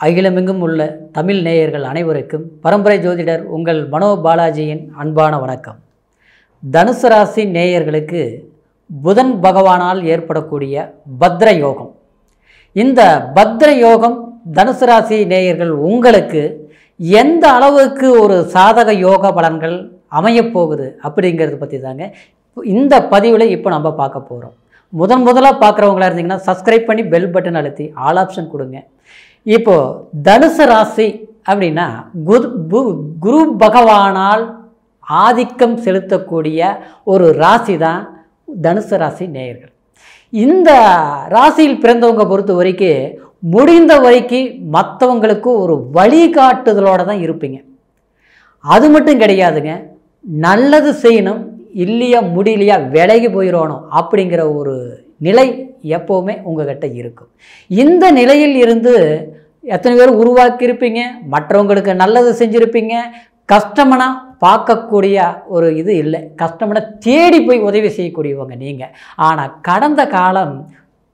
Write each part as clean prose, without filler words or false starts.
அகிலமெங்கும் உள்ள தமிழ் நேயர்கள் அனைவருக்கும் பரம்பரை ஜோதிடர் உங்கள் மனோ பாலாஜியின் அன்பான வணக்கம். தனுசு ராசி நேயர்களுக்கு புதன் பகவானால் ஏற்படக்கூடிய பத்ர யோகம். இந்த பத்ர யோகம் தனுசு ராசி நேயர்கள் உங்களுக்கு எந்த அளவுக்கு ஒரு சாதக யோக பலன்கள் அமையப்போகுது அப்படிங்கிறத பற்றி தாங்க இந்த பதிவில் இப்போ நம்ம பார்க்க போகிறோம். முதலாக பார்க்குறவங்களா இருந்தீங்கன்னா சப்ஸ்கிரைப் பண்ணி பெல் பட்டன் அழுத்தி ஆல் ஆப்ஷன் கொடுங்க. இப்போது தனுசு ராசி அப்படின்னா குரு பகவானால் ஆதிக்கம் செலுத்தக்கூடிய ஒரு ராசி தான் தனுசு ராசி நேயர்கள். இந்த ராசியில் பிறந்தவங்க பொறுத்த வரைக்கும் முடிந்த வரைக்கும் மற்றவங்களுக்கு ஒரு வழிகாட்டுதலோடு தான் இருப்பீங்க. அது மட்டும் கிடையாதுங்க, நல்லது செய்யணும், இல்லையா முடியலையா விலகி போயிடணும் அப்படிங்கிற ஒரு நிலை எப்போவுமே உங்கள்கிட்ட இருக்கும். இந்த நிலையில் இருந்து எத்தனை பேர் உருவாக்கியிருப்பீங்க, மற்றவங்களுக்கு நல்லது செஞ்சுருப்பீங்க. கஷ்டமனா பார்க்கக்கூடிய ஒரு இது இல்லை, கஷ்டமனை தேடி போய் உதவி செய்யக்கூடியவங்க நீங்கள். ஆனால் கடந்த காலம்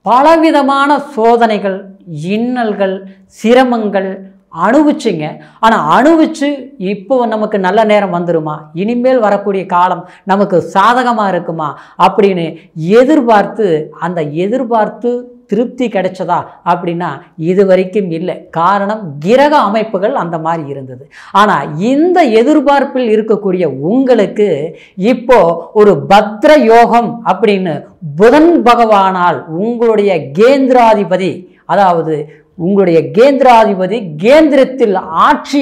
பலவிதமான சோதனைகள், இன்னல்கள், சிரமங்கள் அனுபவிச்சிங்க. ஆனால் அனுபவிச்சு இப்போ நமக்கு நல்ல நேரம் வந்துடுமா, இனிமேல் வரக்கூடிய காலம் நமக்கு சாதகமாக இருக்குமா அப்படின்னு எதிர்பார்த்து திருப்தி கிடைச்சதா அப்படின்னா இது வரைக்கும் இல்லை. காரணம், கிரக அமைப்புகள் அந்த மாதிரி இருந்தது. ஆனால் இந்த எதிர்பார்ப்பில் இருக்கக்கூடிய உங்களுக்கு இப்போ ஒரு பத்ர யோகம் அப்படின்னு புதன் பகவானால் உங்களுடைய கேந்திராதிபதி, அதாவது உங்களுடைய கேந்திராதிபதி கேந்திரத்தில் ஆட்சி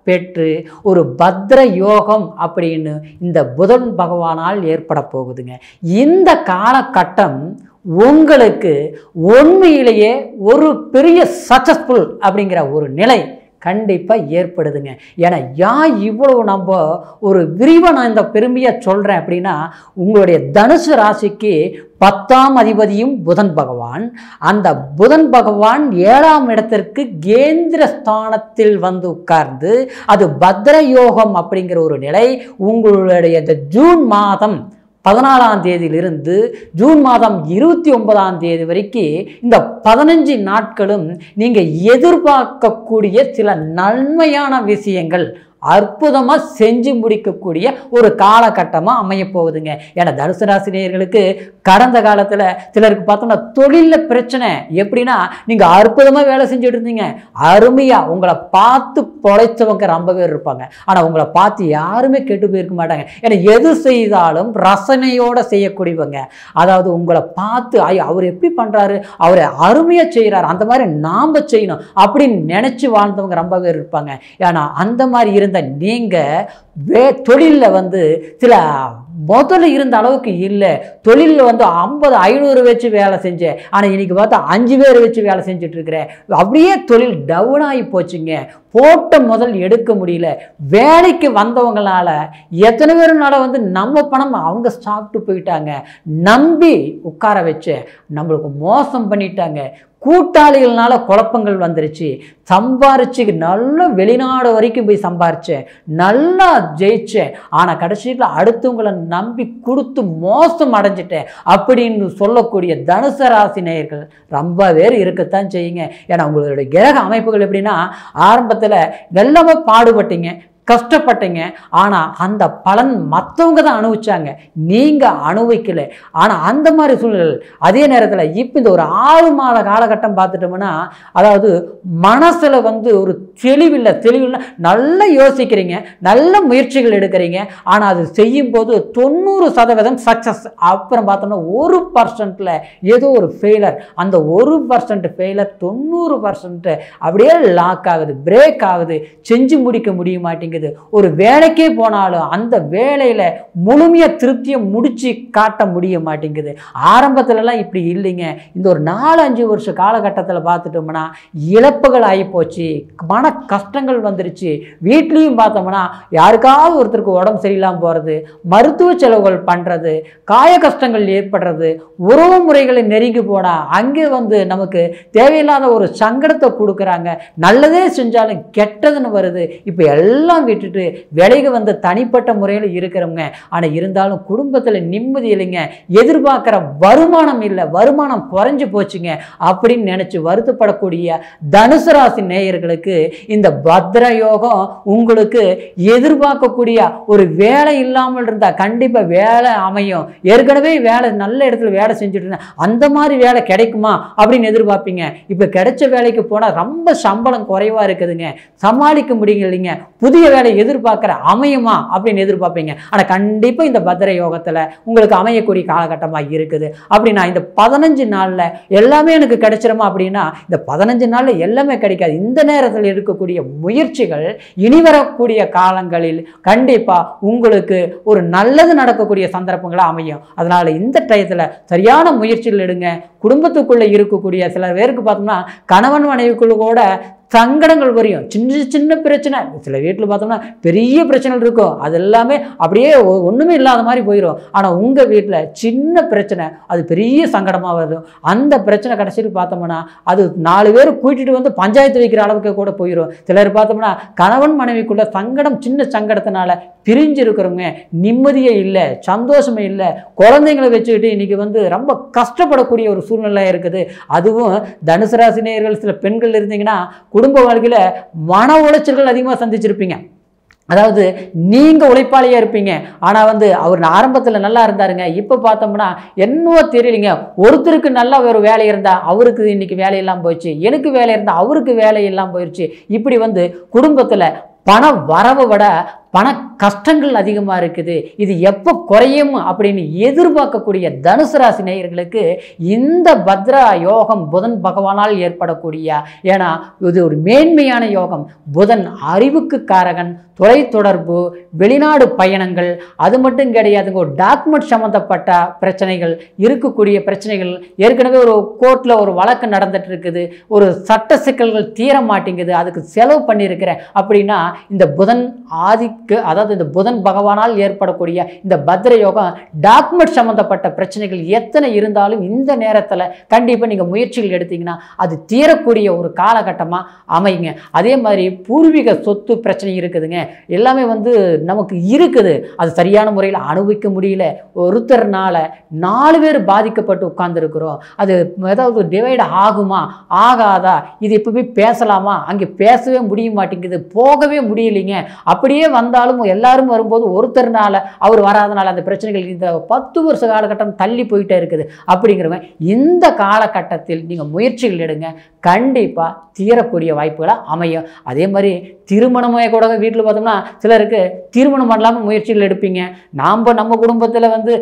பெற்று ஒரு பத்ர யோகம் அப்படின்னு இந்த புதன் பகவானால் ஏற்பட போகுதுங்க. இந்த காலகட்டம் உங்களுக்கு உண்மையிலேயே ஒரு பெரிய சக்சஸ்ஃபுல் அப்படிங்கிற ஒரு நிலை கண்டிப்பாக ஏற்படுதுங்க. ஏன்னா இவ்வளவு நம்ம ஒரு விரிவாக நான் இந்த பெருமையாக சொல்கிறேன் அப்படின்னா, உங்களுடைய தனுசு ராசிக்கு 10ஆம் அதிபதியும் புதன் பகவான். அந்த புதன் பகவான் 7ஆம் இடத்திற்கு கேந்திர ஸ்தானத்தில் வந்து உட்கார்ந்து அது பத்ர யோகம் அப்படிங்கிற ஒரு நிலை உங்களுடைய இந்த ஜூன் மாதம் 14ஆம் தேதியிலிருந்து ஜூன் மாதம் 29ஆம் தேதி வரைக்கும் இந்த 15 நாட்களும் நீங்கள் எதிர்பார்க்கக்கூடிய சில நன்மையான விஷயங்கள் அற்புதமாக செஞ்சு முடிக்கக்கூடிய ஒரு காலகட்டமாக அமையப்போகுதுங்க. ஏன்னா தனுசு ராசி நேயர்களுக்கு கடந்த காலத்தில் சிலருக்கு பார்த்தோம்னா தொழிலில் பிரச்சனை. எப்படின்னா, நீங்கள் அற்புதமாக வேலை செஞ்சுட்டு இருந்தீங்க, அருமையாக உங்களை பார்த்து பொழைச்சவங்க ரொம்ப பேர் இருப்பாங்க. ஆனால் உங்களை பார்த்து யாருமே கெட்டு போயிருக்க மாட்டாங்க. ஏன்னா எது செய்தாலும் ரசனையோடு செய்யக்கூடியவங்க. அதாவது உங்களை பார்த்து அவர் எப்படி பண்ணுறாரு, அவர் அருமையாக செய்கிறார், அந்த மாதிரி நாம் செய்யணும் அப்படின்னு நினச்சி வாழ்ந்தவங்க ரொம்ப பேர் இருப்பாங்க. ஏன்னா அந்த மாதிரி இருந்த நீங்கள் தொழிலில் சில முதல்ல இருந்த அளவுக்கு இல்லை. தொழிலில் 50-500 வச்சு வேலை செஞ்சேன், ஆனால் இன்னைக்கு பார்த்தா 5 பேர் வச்சு வேலை செஞ்சுட்டு இருக்கிறேன். அப்படியே தொழில் டவுன் ஆகி போச்சுங்க. போட்ட முதல் எடுக்க முடியல. வேலைக்கு வந்தவங்களால எத்தனை பேருனால நம்ம பணம் அவங்க சாப்பிட்டு போயிட்டாங்க. நம்பி உட்கார வச்சு நம்மளுக்கு மோசம் பண்ணிட்டாங்க. கூட்டாளிகள்னால குழப்பங்கள் வந்துருச்சு. சம்பாரிச்சு நல்ல வெளிநாடு வரைக்கும் போய் சம்பாரிச்சேன், நல்லா ஜெயிச்சேன், ஆனால் கடைசியில் அடுத்தவங்களை நம்பி கொடுத்து மோசம் அடைஞ்சிட்டேன் அப்படின்னு சொல்லக்கூடிய தனுசு ராசி நேயர்கள் ரொம்ப பேர் இருக்கத்தான் செய்யுங்க. ஏன்னா உங்களுடைய கிரக அமைப்புகள் எப்படின்னா, ஆரம்பத்தில் எல்லாமே பாடுபட்டீங்க, கஷ்டப்பட்டீங்க, ஆனால் அந்த பலன் மற்றவங்க தான் அனுபவிச்சாங்க, நீங்கள் அனுபவிக்கலை. ஆனால் அந்த மாதிரி சூழ்நிலை. அதே நேரத்தில் இப்போ இந்த ஒரு 6 மாத காலகட்டம் பார்த்துட்டோம்னா, அதாவது மனசில் ஒரு தெளிவில்லை. நல்லா யோசிக்கிறீங்க, நல்ல முயற்சிகள் எடுக்கிறீங்க, ஆனால் அது செய்யும்போது 90% சக்ஸஸ். அப்புறம் பார்த்தோம்னா 1% ஏதோ ஒரு ஃபெயிலர். அந்த 1% ஃபெயிலர் 90% அப்படியே லாக் ஆகுது, பிரேக் ஆகுது, செஞ்சு முடிக்க முடிய மாட்டேங்குது. ஒரு வேலைக்கே போனாலும் அந்த வேலையில முழுமைய திருப்தியை முடிச்சு காட்ட முடிய மாட்டேங்குது. ஆரம்பத்துலலாம் இப்படி இல்லைங்க. இந்த ஒரு 4-5 வருஷ காலகட்டத்தில் பார்த்துட்டோம்னா இழப்புகள் ஆகிப்போச்சு, மன கஷ்டங்கள் வந்துருச்சு. வீட்லேயும் பார்த்தோம்னா யாருக்காவது ஒருத்தருக்கு உடம்பு சரியில்லாமல் போகிறது, மருத்துவ செலவுகள் பண்ணுறது, காய கஷ்டங்கள் ஏற்படுறது, உறவு முறைகளை நெருங்கி போனால் அங்கே நமக்கு தேவையில்லாத ஒரு சங்கடத்தை கொடுக்குறாங்க. நல்லதே செஞ்சாலும் கெட்டதுன்னு வருது. இப்போ எல்லாம் விட்டுட்டு விலகி வந்து தனிப்பட்ட முறையில் இருக்கிறவங்க. ஆனால் இருந்தாலும் குடும்பத்தில் நிம்மதி இல்லைங்க, எதிர்பார்க்குற வருமானம் இல்லை, வருமானம் குறைஞ்சு போச்சுங்க அப்படின்னு நினச்சி வருத்தப்படக்கூடிய தனுசு ராசி நேயர்களுக்கு இந்த பத்ர யோகம் உங்களுக்கு எதிர்பார்க்கக்கூடிய ஒரு வேலை இல்லாமல் இருந்தால் கண்டிப்பாக வேலை அமையும். ஏற்கனவே வேலை நல்ல இடத்துல வேலை செஞ்சுட்டு இருந்தேன், அந்த மாதிரி வேலை கிடைக்குமா அப்படின்னு எதிர்பார்ப்பீங்க. இப்போ கிடைச்ச வேலைக்கு போனால் ரொம்ப சம்பளம் குறைவாக இருக்குதுங்க, சமாளிக்க முடியல இல்லைங்க, புதிய வேலை எதிர்பார்க்குற அமையுமா அப்படின்னு எதிர்பார்ப்பீங்க. ஆனால் கண்டிப்பாக இந்த பத்ர யோகத்தில் உங்களுக்கு அமையக்கூடிய காலகட்டமாக இருக்குது. அப்படின்னா இந்த 15 நாளில் எல்லாமே எனக்கு கிடைச்சிருமா அப்படின்னா இந்த 15 நாளில் எல்லாமே கிடைக்காது. இந்த நேரத்தில் இருக்கக்கூடிய முயற்சிகள் இனி வரக்கூடிய காலங்களில் கண்டிப்பாக உங்களுக்கு ஒரு நல்லது நடக்கக்கூடிய சந்தர்ப்பங்களாக அமையும். அதனால் இந்த டயத்தில் சரியான முயற்சிகள் எடுங்க. குடும்பத்துக்குள்ளே இருக்கக்கூடிய சில பேருக்கு பார்த்தோம்னா கணவன் மனைவிக்குள்ள கூட சங்கடங்கள் வரையும், சின்ன சின்ன பிரச்சனை, சில வீட்டில் பார்த்தோம்னா பெரிய பிரச்சனைகள் இருக்கும், அது எல்லாமே அப்படியே ஒன்றுமே இல்லாத மாதிரி போயிடும். ஆனால் உங்கள் வீட்டில் சின்ன பிரச்சனை அது பெரிய சங்கடமாக வரும். அந்த பிரச்சனை கடைசியில் பார்த்தோம்னா அது 4 பேர் கூட்டிகிட்டு வந்து பஞ்சாயத்து வைக்கிற அளவுக்கு கூட போயிடும். சிலர் பார்த்தோம்னா கணவன் மனைவிக்குள்ள சங்கடம், சின்ன சங்கடத்தினால பிரிஞ்சு இருக்கிறவங்க நிம்மதியே இல்லை, சந்தோஷமே இல்லை, குழந்தைங்களை வச்சுக்கிட்டு இன்றைக்கி வந்து ரொம்ப கஷ்டப்படக்கூடிய ஒரு சூழ்நிலை இருக்குது. அதுவும் தனுசு ராசி நேயர்கள் சில பெண்கள் இருந்தீங்கன்னா குடும்ப வாழ்க்கையில் மன உளைச்சல்கள் அதிகமாக சந்திச்சிருப்பீங்க. அதாவது நீங்கள் உழைப்பாளியாக இருப்பீங்க, ஆனால் வந்து அவர் ஆரம்பத்தில் நல்லா இருந்தாருங்க, இப்போ பார்த்தோம்னா என்னவோ தெரியலைங்க, ஒருத்தருக்கு நல்லா ஒரு வேலை இருந்தால் அவருக்கு இன்றைக்கி வேலையெல்லாம் போயிடுச்சு, எனக்கு வேலை இருந்தால் அவருக்கு வேலையெல்லாம் போயிடுச்சு. இப்படி வந்து குடும்பத்தில் பண வரவை விட பண கஷ்டங்கள் அதிகமாக இருக்குது. இது எப்போ குறையும் அப்படின்னு எதிர்பார்க்கக்கூடிய தனுசு ராசி நேயர்களுக்கு இந்த பத்ரா யோகம் புதன் பகவானால் ஏற்படக்கூடிய, ஏன்னா இது ஒரு மேன்மையான யோகம். புதன் அறிவுக்கு காரகன், தொலைத்தொடர்பு, வெளிநாடு பயணங்கள், அது மட்டும் கிடையாதுங்க, ஒரு டாக்குமெண்ட் சம்மந்தப்பட்ட பிரச்சனைகள் இருக்கக்கூடிய பிரச்சனைகள், ஏற்கனவே ஒரு கோர்ட்டில் ஒரு வழக்கு நடந்துட்டு இருக்குது, ஒரு சட்ட சிக்கல்கள் தீர மாட்டேங்குது, அதுக்கு செலவு பண்ணியிருக்கிறேன் அப்படின்னா இந்த புதன் அதாவது இந்த புதன் பகவானால் ஏற்படக்கூடிய இந்த பத்ர யோகம் டாக்குமெண்ட் சம்பந்தப்பட்ட பிரச்சனைகள் எத்தனை இருந்தாலும் இந்த நேரத்தில் கண்டிப்பாக நீங்கள் முயற்சிகள் எடுத்தீங்கன்னா அது தீரக்கூடிய ஒரு காலகட்டமாக அமையுங்க. அதே மாதிரி பூர்வீக சொத்து பிரச்சனை இருக்குதுங்க, எல்லாமே வந்து நமக்கு இருக்குது, அது சரியான முறையில் அனுபவிக்க முடியல, ஒருத்தர்னால 4 பேர் பாதிக்கப்பட்டு உட்கார்ந்துருக்கிறோம், அது ஏதாவது டிவைட் ஆகுமா ஆகாதா, இது இப்போ போய் பேசலாமா, அங்கே பேசவே முடிய மாட்டேங்குது, போகவே முடியலைங்க, அப்படியே வந்தாலும் எல்லாரும் வரும்போது ஒருத்தர்னால அவர் வராதனால அந்த பிரச்சனைகள் இந்த 10 வருஷ காலகட்டம் தள்ளி போயிட்டே இருக்குது. அப்படிங்கிறவங்க இந்த காலகட்டத்தில் நீங்கள் முயற்சிகள் எடுங்க, கண்டிப்பாக தீரக்கூடிய வாய்ப்புகளாக அமையும். அதே மாதிரி திருமணமே கூட வீட்டில் பார்த்தோம்னா சிலருக்கு திருமணம் பண்ணலாமல் முயற்சிகள் எடுப்பீங்க. நம்ம குடும்பத்தில் வந்து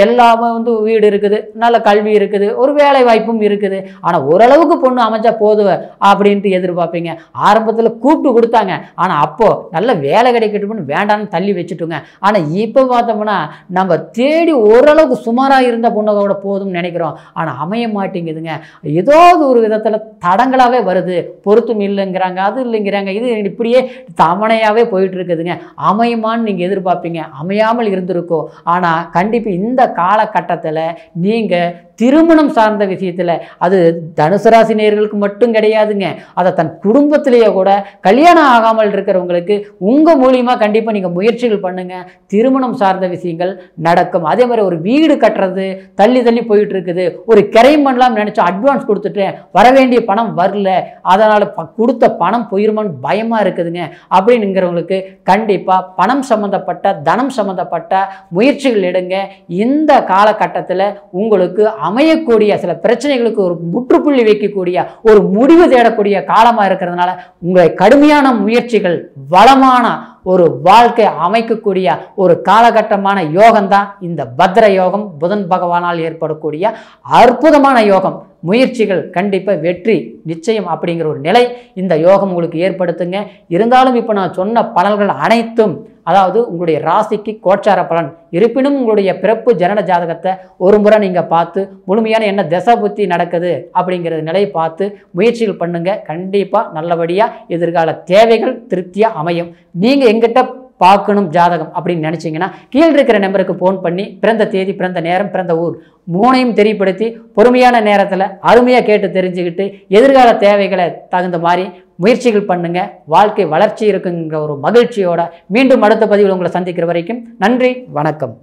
எல்லாமே வந்து வீடு இருக்குது, நல்ல கல்வி இருக்குது, ஒரு வேலை வாய்ப்பும் இருக்குது, ஆனால் ஓரளவுக்கு பொண்ணு அமைஞ்சா போதுவ அப்படின்ட்டு எதிர்பார்ப்பீங்க. ஆரம்பத்தில் கூப்பிட்டு கொடுத்தாங்க, ஆனால் அப்போது நல்ல வேலை கிடைக்கட்டும்னு வேண்டான்னு தள்ளி வச்சுட்டுங்க. ஆனால் இப்போ பார்த்தோம்னா நம்ம தேடி ஓரளவுக்கு சுமாராக இருந்த பொண்ணுகளோட போதும்னு நினைக்கிறோம், ஆனால் அமைய மாட்டேங்குதுங்க. ஏதாவது ஒரு விதத்தில் தடங்களாகவே வருது, பொருத்தம் இல்லைங்கிறாங்க, அது இல்லைங்கிறாங்க, இது இப்படியே தமனையாகவே போயிட்டு இருக்குதுங்க. அமையுமான்னு நீங்கள் எதிர்பார்ப்பீங்க, அமையாமல் இருந்திருக்கோ. ஆனால் கண்டிப்பாக இந்த காலகட்டத்தில் நீங்கள் திருமணம் சார்ந்த விஷயத்தில், அது தனுசு ராசி நேயர்களுக்கு மட்டும் கிடையாதுங்க, அதை தன் குடும்பத்திலேயே கூட கல்யாணம் ஆகாமல் இருக்கிறவங்களுக்கு உங்கள் மூலியமாக கண்டிப்பாக நீங்கள் முயற்சிகள் பண்ணுங்கள், திருமணம் சார்ந்த விஷயங்கள் நடக்கும். அதே மாதிரி ஒரு வீடு கட்டுறது தள்ளி தள்ளி போயிட்டு இருக்குது, ஒரு கிரைம் பண்ணலாம்னு நினச்சா அட்வான்ஸ் கொடுத்துட்டேன், வர வேண்டிய பணம் வரல, அதனால் கொடுத்த பணம் போயிருமான்னு பயமாக இருக்குதுங்க அப்படின்னுங்கிறவங்களுக்கு கண்டிப்பாக பணம் சம்மந்தப்பட்ட தனம் சம்மந்தப்பட்ட முயற்சிகள் எடுங்க. இந்த காலகட்டத்தில் உங்களுக்கு அமையக்கூடிய சில பிரச்சனைகளுக்கு ஒரு முற்றுப்புள்ளி வைக்கக்கூடிய ஒரு முடிவு தேடக்கூடிய காலமாக இருக்கிறதுனால உங்களை கடுமையான முயற்சிகள் வளமான ஒரு வாழ்க்கை அமைக்கக்கூடிய ஒரு காலகட்டமான யோகம்தான் இந்த பத்ர யோகம், புதன் பகவானால் ஏற்படக்கூடிய அற்புதமான யோகம். முயற்சிகள் கண்டிப்பாக வெற்றி நிச்சயம் அப்படிங்கிற ஒரு நிலை இந்த யோகம் உங்களுக்கு ஏற்படுத்துங்க. இருந்தாலும் இப்போ நான் சொன்ன பலன்கள் அனைத்தும், அதாவது உங்களுடைய ராசிக்கு கோச்சார பலன், இருப்பினும் உங்களுடைய பிறப்பு ஜனன ஜாதகத்தை ஒரு முறை நீங்கள் பார்த்து முழுமையான என்ன திசை புத்தி நடக்குது அப்படிங்கிற நிலையை பார்த்து முயற்சிகள் பண்ணுங்க. கண்டிப்பாக நல்லபடியாக எதிர்கால தேவைகள் திருப்தியாக அமையும். நீங்கள் எங்கிட்ட பார்க்கணும் ஜாதகம் அப்படின்னு நினச்சிங்கன்னா கீழே இருக்கிற நம்பருக்கு ஃபோன் பண்ணி பிறந்த தேதி, பிறந்த நேரம், பிறந்த ஊர் 3ஐயும் தெரியப்படுத்தி பொறுமையான நேரத்தில் அருமையாக கேட்டு தெரிஞ்சுக்கிட்டு எதிர்கால தேவைகளை தகுந்த மாதிரி முயற்சிகள் பண்ணுங்க, வாழ்க்கை வளர்ச்சி இருக்குங்கிற ஒரு மகிழ்ச்சியோட மீண்டும் அடுத்த பதிவில் உங்களை சந்திக்கிற வரைக்கும் நன்றி, வணக்கம்.